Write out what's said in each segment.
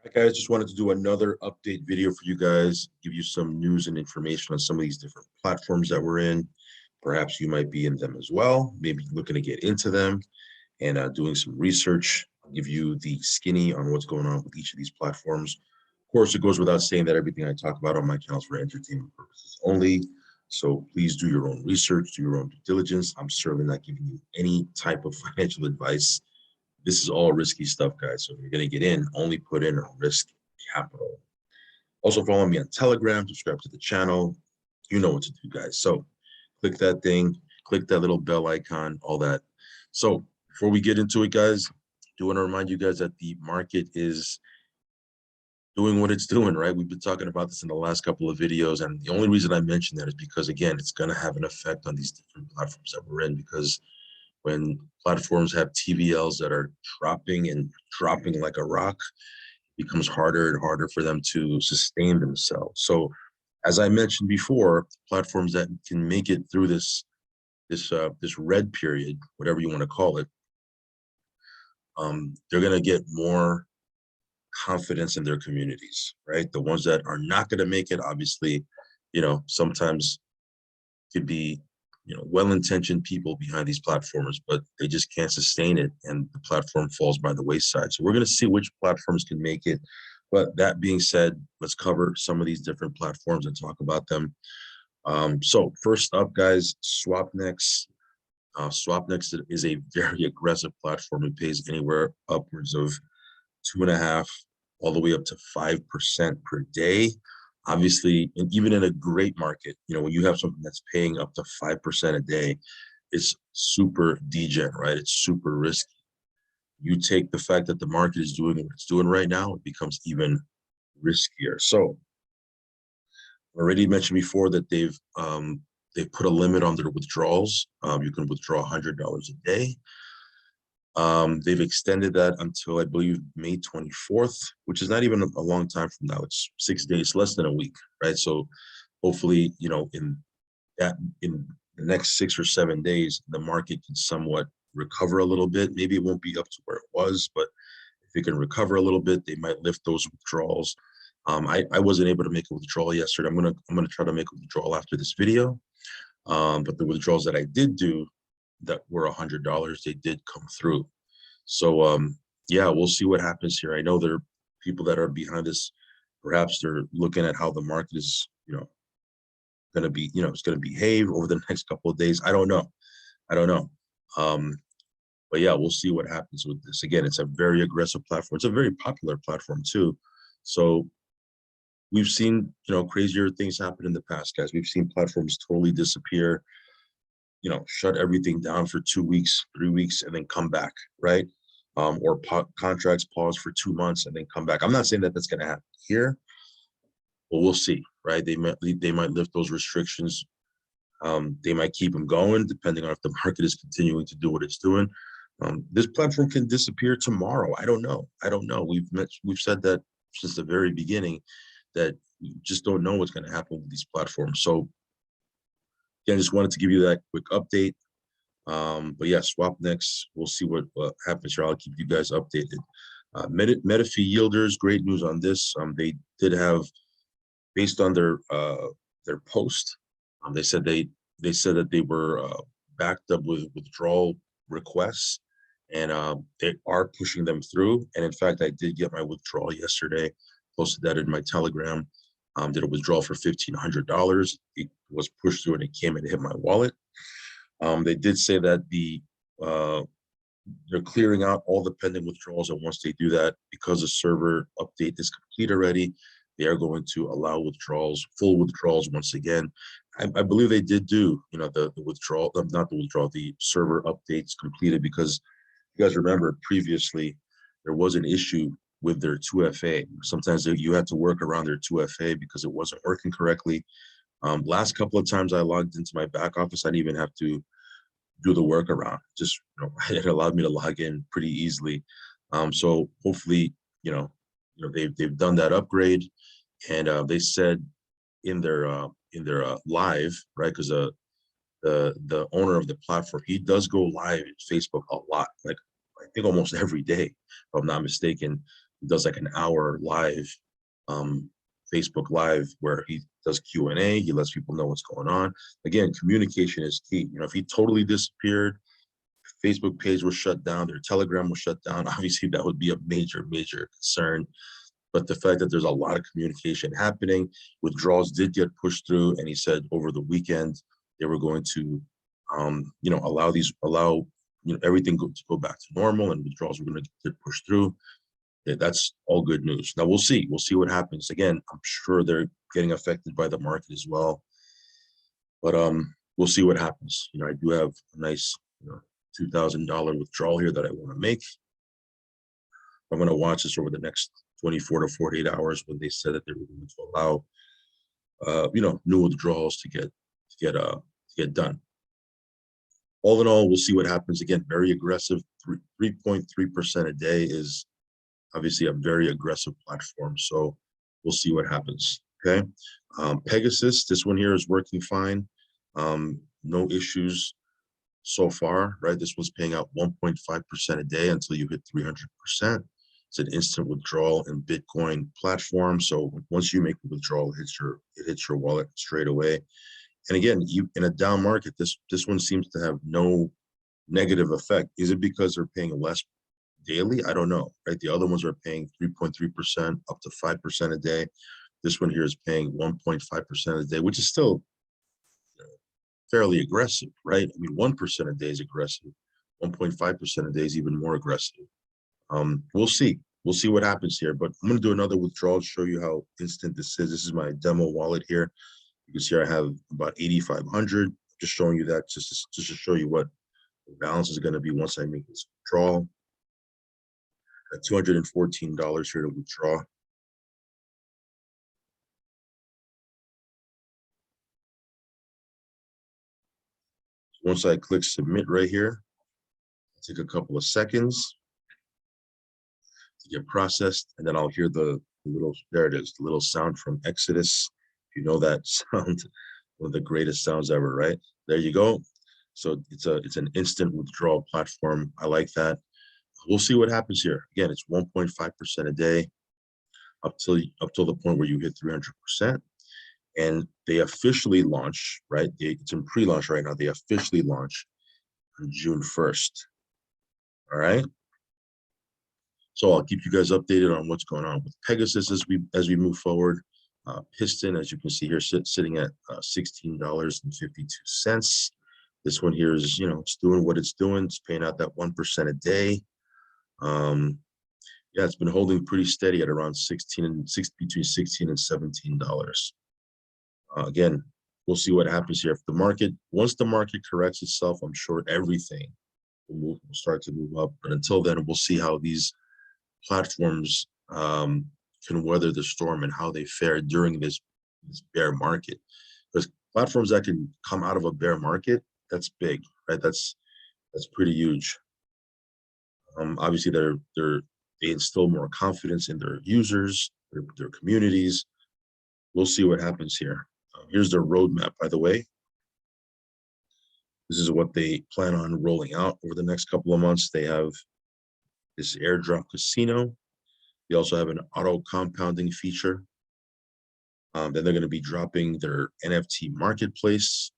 Right, guys, just wanted to do another update video for you guys, give you some news and information on some of these different platforms that we're in. Perhaps you might be in them as well, maybe looking to get into them and doing some research. I'll give you the skinny on what's going on with each of these platforms. Of course, it goes without saying that everything I talk about on my channel is for entertainment purposes only. So please do your own research, do your own due diligence. I'm certainly not giving you any type of financial advice. This is all risky stuff, guys. So if you're going to get in, only put in risk capital. Also follow me on Telegram, subscribe to the channel. You know what to do, guys. So click that thing, click that little bell icon, all that. So before we get into it, guys, I do want to remind you guys that the market is doing what it's doing, right? We've been talking about this in the last couple of videos. And the only reason I mention that is because, again, it's going to have an effect on these different platforms that we're in, because when platforms have TVLs that are dropping like a rock, it becomes harder and harder for them to sustain themselves. So as I mentioned before, platforms that can make it through this red period, whatever you want to call it, they're going to get more confidence in their communities, right? The ones that are not going to make it, obviously, sometimes could be, well-intentioned people behind these platforms, but they just can't sustain it and the platform falls by the wayside. So we're going to see which platforms can make it. But that being said, let's cover some of these different platforms and talk about them. So first up, guys, Swapnext. Swapnext is a very aggressive platform. It pays anywhere upwards of 2.5 all the way up to 5% per day. Obviously, and even in a great market, when you have something that's paying up to 5% a day, it's super degen, right? It's super risky. You take the fact that the market is doing what it's doing right now, it becomes even riskier. So I already mentioned before that they've put a limit on their withdrawals. You can withdraw $100 a day. They've extended that until, I believe, May 24th, which is not even a long time from now. It's 6 days, less than a week, right? So hopefully, in the next 6 or 7 days, the market can somewhat recover a little bit. Maybe it won't be up to where it was, but if it can recover a little bit, they might lift those withdrawals. I wasn't able to make a withdrawal yesterday. I'm gonna try to make a withdrawal after this video. But the withdrawals that I did do that were $100, they did come through. So yeah, we'll see what happens here. I know there are people that are behind this. Perhaps they're looking at how the market is, going to be, it's going to behave over the next couple of days. I don't know. But yeah, we'll see what happens with this. Again, it's a very aggressive platform. It's a very popular platform too. So we've seen, crazier things happen in the past, guys. We've seen platforms totally disappear, shut everything down for 2 weeks, 3 weeks, and then come back, right? Or contracts pause for 2 months and then come back. I'm not saying that that's going to happen here, but we'll see, right? They might lift those restrictions. They might keep them going, depending on if the market is continuing to do what it's doing. This platform can disappear tomorrow. I don't know. We've said that since the very beginning, that we just don't know what's going to happen with these platforms. So again, I just wanted to give you that quick update. But yeah, Swapnext, we'll see what happens here. I'll keep you guys updated. Medifi Yielders, great news on this. They did have, based on their post, they said that they were backed up with withdrawal requests, and they are pushing them through. And in fact, I did get my withdrawal yesterday. Posted that in my Telegram. Did a withdrawal for $1,500. It was pushed through and it came and hit my wallet. They did say that they're clearing out all the pending withdrawals, and once they do that, because the server update is complete already, they are going to allow withdrawals, full withdrawals once again. I believe they did do, the withdrawal, not the withdrawal, the server updates completed, because you guys remember previously there was an issue with their 2FA. Sometimes you had to work around their 2FA because it wasn't working correctly. Last couple of times I logged into my back office, I didn't even have to do the workaround. Just, it allowed me to log in pretty easily. So hopefully, they've done that upgrade, and they said in their live, right? Because the owner of the platform, he does go live in Facebook a lot, like I think almost every day, if I'm not mistaken. He does like an hour live, Facebook Live, where he does Q&A. He lets people know what's going on. Again, communication is key. You know, if he totally disappeared, Facebook page was shut down, their Telegram was shut down, obviously that would be a major, major concern. But the fact that there's a lot of communication happening, withdrawals did get pushed through, and he said over the weekend they were going to, you know, allow everything to go back to normal, and withdrawals were going to get pushed through. Yeah, that's all good news. Now we'll see. We'll see what happens. Again, I'm sure they're getting affected by the market as well, but we'll see what happens. You know, I do have a nice, you know, $2,000 withdrawal here that I want to make. I'm going to watch this over the next 24 to 48 hours when they said that they were going to allow, you know, new withdrawals to get done. All in all, we'll see what happens. Again, very aggressive. 3.3% a day is obviously a very aggressive platform. So we'll see what happens. Okay. Pegasus, this one here is working fine. No issues so far, right? This was paying out 1.5% a day until you hit 300%. It's an instant withdrawal in Bitcoin platform. So once you make the withdrawal, it hits your wallet straight away. And again, in a down market, this one seems to have no negative effect. Is it because they're paying less daily? I don't know, right? The other ones are paying 3.3% up to 5% a day. This one here is paying 1.5% a day, which is still fairly aggressive, right? I mean, 1% a day is aggressive. 1.5% a day is even more aggressive. We'll see. We'll see what happens here. But I'm going to do another withdrawal to show you how instant this is. This is my demo wallet here. You can see I have about 8,500. Just showing you that just to show you what the balance is going to be once I make this withdrawal. At $214 here to withdraw. Once I click submit right here, take a couple of seconds to get processed, and then I'll hear the little, there it is, the little sound from Exodus. If you know that sound, one of the greatest sounds ever, right? There you go. So it's an instant withdrawal platform. I like that. We'll see what happens here. Again, it's 1.5% a day up till the point where you hit 300%. And they officially launch, right? It's in pre-launch right now. They officially launch on June 1st. All right. So I'll keep you guys updated on what's going on with Pegasus as we move forward. Piston, as you can see here, sitting at $16.52. This one here is, you know, it's doing what it's doing. It's paying out that 1% a day. Yeah, it's been holding pretty steady at around between $16 and $17. Again, we'll see what happens here. Once the market corrects itself, I'm sure everything will start to move up. But until then, we'll see how these platforms can weather the storm and how they fare during this bear market. Because platforms that can come out of a bear market, that's big, right? That's pretty huge. Obviously, they instill more confidence in their users, their communities. We'll see what happens here. Here's their roadmap, by the way. This is what they plan on rolling out over the next couple of months. They have this airdrop casino. They also have an auto compounding feature. Then they're going to be dropping their NFT marketplace,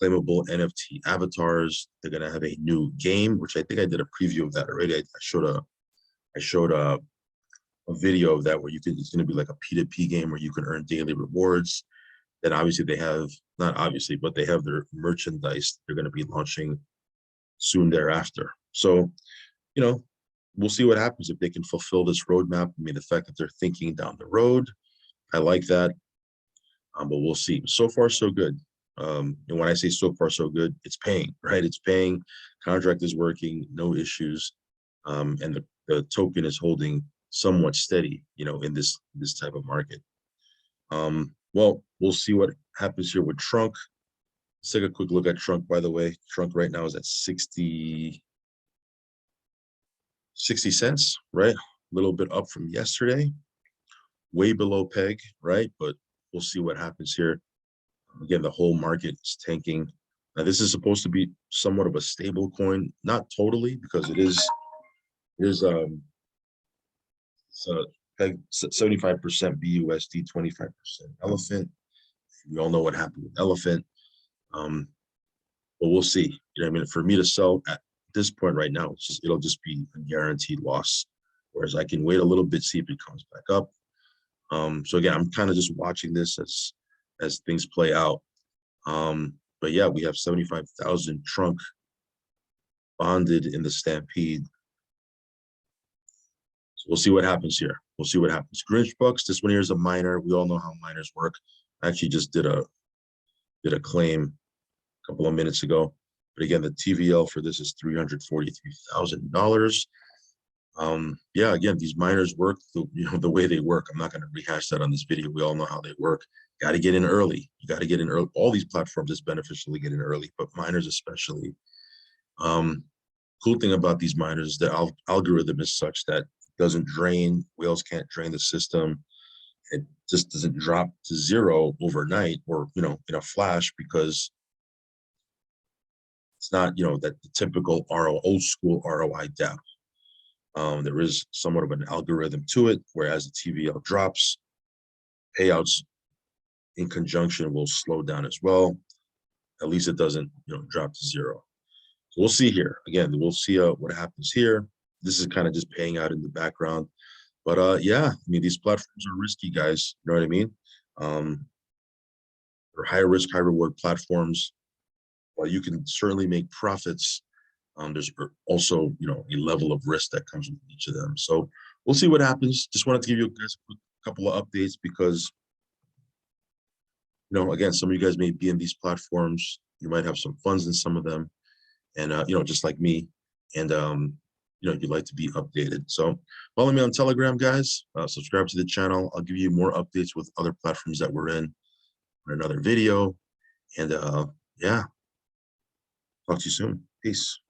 claimable NFT avatars. They're going to have a new game, which I think I did a preview of that already. I showed a video of that where it's going to be like a P2P game where you can earn daily rewards. Then obviously they have, not obviously, but they have their merchandise they're going to be launching soon thereafter. So, you know, we'll see what happens if they can fulfill this roadmap. I mean, the fact that they're thinking down the road, I like that. But we'll see. So far, so good. And when I say so far, so good, it's paying, right? It's paying. Contract is working, no issues. And the token is holding somewhat steady, you know, in this type of market. Well, we'll see what happens here with Trunk. Let's take a quick look at Trunk, by the way. Trunk right now is at 60 cents, right? A little bit up from yesterday, way below peg, right? But we'll see what happens here. Again, the whole market is tanking. Now, this is supposed to be somewhat of a stable coin, not totally, because it is So Peg 75% BUSD, 25% Elephant. We all know what happened with Elephant. But we'll see. You know what I mean? For me to sell at this point right now, it'll just be a guaranteed loss. Whereas I can wait a little bit, see if it comes back up. So again, I'm kind of just watching this as things play out. But yeah, we have 75,000 trunk bonded in the Stampede. So we'll see what happens here. We'll see what happens. Grinchbucks, this one here is a miner. We all know how miners work. I actually just did a claim a couple of minutes ago. But again, the TVL for this is $343,000. Yeah, again, these miners work the way they work. I'm not going to rehash that on this video. We all know how they work. Got to get in early. You got to get in early. All these platforms, it's beneficial to get in early, but miners especially. Cool thing about these miners is the algorithm is such that it doesn't drain. Whales can't drain the system. It just doesn't drop to zero overnight or in a flash, because it's not that the typical old school ROI dApp. There is somewhat of an algorithm to it, whereas the TVL drops, payouts in conjunction will slow down as well. At least it doesn't drop to zero. So we'll see here. Again, we'll see what happens here. This is kind of just paying out in the background. But yeah, I mean, these platforms are risky, guys. You know what I mean? They're high risk, high reward platforms. While you can certainly make profits, there's also a level of risk that comes with each of them. So we'll see what happens. Just wanted to give you guys a couple of updates because again, some of you guys may be in these platforms. You might have some funds in some of them, and just like me, and you'd like to be updated. So follow me on Telegram, guys. Subscribe to the channel. I'll give you more updates with other platforms that we're in another video. And yeah, talk to you soon. Peace.